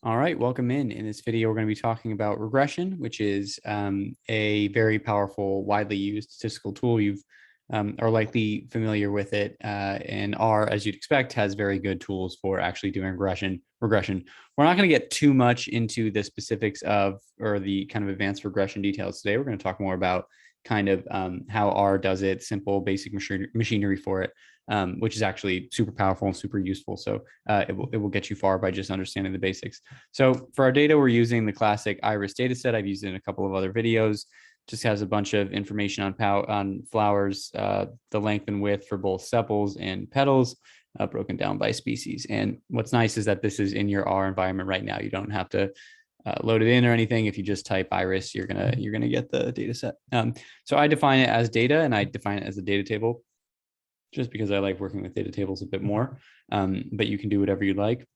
All right, welcome in. In this video, we're going to be talking about regression, which is a very powerful, widely used statistical tool. You've are likely familiar with it, and R, as you'd expect, has very good tools for actually doing regression. We're not going to get too much into the specifics of or the kind of advanced regression details today. We're going to talk more about kind of how R does it, simple, basic machinery for it, which is actually super powerful and super useful. So it will get you far by just understanding the basics. So for our data, we're using the classic iris data set. I've used it in a couple of other videos. Just has a bunch of information on flowers, the length and width for both sepals and petals, broken down by species. And what's nice is that this is in your R environment right now. You don't have to load it in or anything. If you just type iris, you're gonna get the data set. So I define it as data, and I define it as a data table, just because I like working with data tables a bit more. But you can do whatever you like.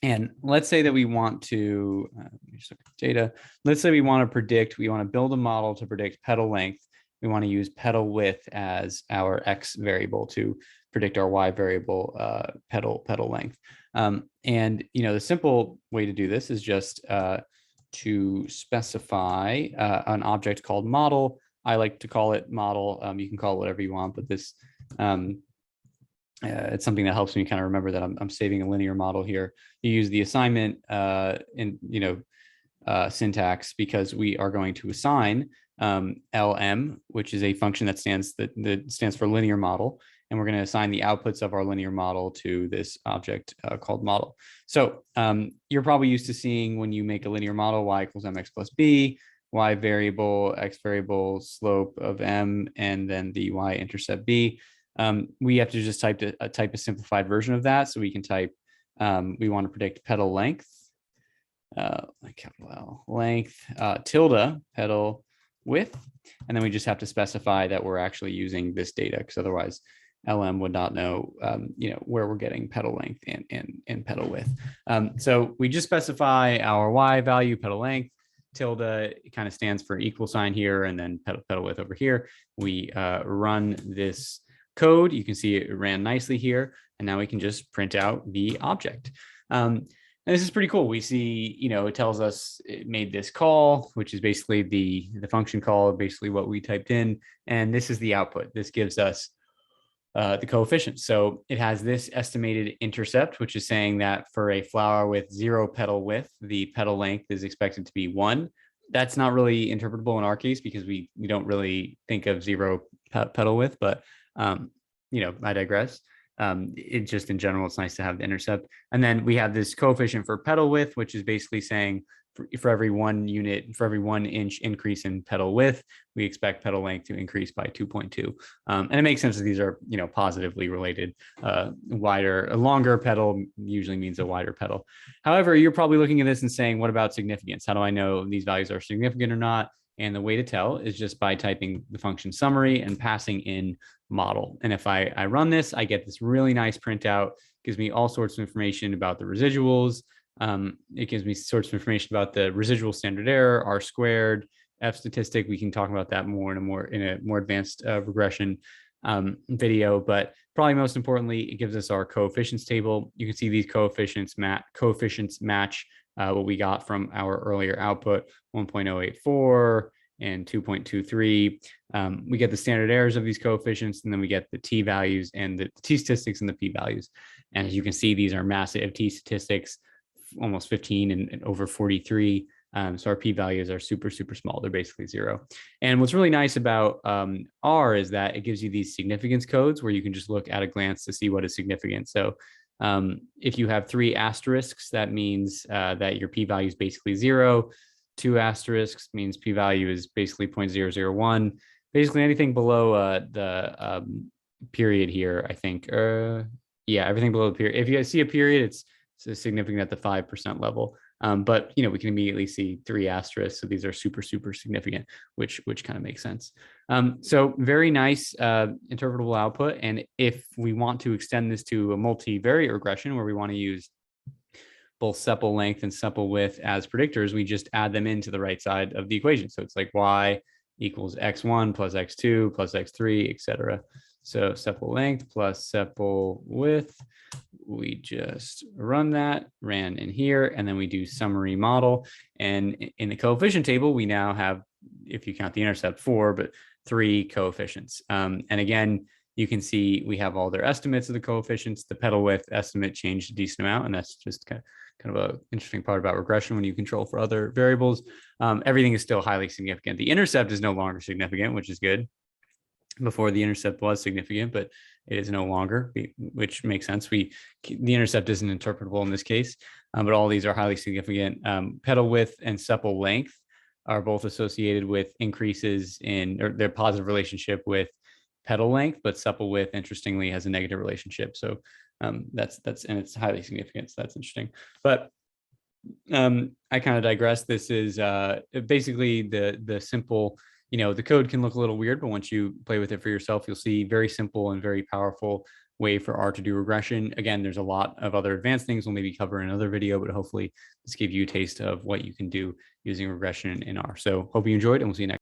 And let's say that we want to just look at data. Let's say we want to build a model to predict petal length. We want to use petal width as our X variable to predict our Y variable, petal length. And the simple way to do this is just to specify an object called model. I like to call it model. You can call it whatever you want, but this it's something that helps me kind of remember that I'm saving a linear model here. You use the assignment syntax because we are going to assign LM, which is a function that stands for linear model, and we're going to assign the outputs of our linear model to this object called model. So you're probably used to seeing when you make a linear model, y equals mx plus b, y variable, x variable, slope of m, and then the y-intercept b. We have to just type a simplified version of that. So we can type, we want to predict petal length, capital L, length, tilde, petal width. And then we just have to specify that we're actually using this data, because otherwise LM would not know, where we're getting petal length and petal width. So we just specify our Y value, petal length, tilde, it kind of stands for equal sign here, and then petal width over here. We run this code. You can see it ran nicely here, and now we can just print out the object. And this is pretty cool. We see, it tells us it made this call, which is basically the function call, basically what we typed in, and this is the output. This gives us the coefficients. So it has this estimated intercept, which is saying that for a flower with 0 petal width, the petal length is expected to be 1. That's not really interpretable in our case because we don't really think of 0 petal width, but I digress. It just in general, it's nice to have the intercept. And then we have this coefficient for petal width, which is basically saying for every 1 inch increase in petal width, we expect petal length to increase by 2.2. And it makes sense that these are, positively related. A longer petal usually means a wider petal. However, you're probably looking at this and saying, what about significance? How do I know these values are significant or not? And the way to tell is just by typing the function summary and passing in model. And if I run this, I get this really nice printout. Gives me all sorts of information about the residuals. It gives me sorts of information about the residual standard error, R squared, F statistic. We can talk about that more in a more advanced regression video. But probably most importantly, it gives us our coefficients table. You can see these coefficients match what we got from our earlier output, 1.084 and 2.23. We get the standard errors of these coefficients, and then we get the t values and the t statistics and the p values. And as you can see, these are massive t statistics, almost 15 and over 43. So our p values are super, super small. They're basically 0. And what's really nice about R is that it gives you these significance codes where you can just look at a glance to see what is significant. So if you have 3 asterisks, that means that your p-value is basically 0. 2 asterisks means p-value is basically 0.001. Basically anything below the period here, I think. Everything below the period. If you see a period, it's significant at the 5% level. But we can immediately see 3 asterisks. So these are super, super significant, which kind of makes sense. So very nice interpretable output. And if we want to extend this to a multivariate regression where we want to use both sepal length and sepal width as predictors, we just add them into the right side of the equation. So it's like y equals x1 plus x2 plus x3, etc. So sepal length plus sepal width we just run that, ran in here, and then we do summary model. And in the coefficient table, we now have, if you count the intercept, 4, but 3 coefficients. And again, you can see we have all their estimates of the coefficients. The pedal width estimate changed a decent amount, and that's just kind of an interesting part about regression when you control for other variables. Everything is still highly significant. The intercept is no longer significant, which is good. Before, the intercept was significant, but it is no longer, which makes sense. The intercept isn't interpretable in this case, but all these are highly significant. Pedal width and sepal length are both associated with increases in, or their positive relationship with pedal length, but sepal width, interestingly, has a negative relationship. So that's and it's highly significant. So that's interesting. But I kind of digress. This is basically the simple. The code can look a little weird, but once you play with it for yourself, you'll see very simple and very powerful way for R to do regression. Again, there's a lot of other advanced things we'll maybe cover in another video, but hopefully this gave you a taste of what you can do using regression in R. So hope you enjoyed, and we'll see you next.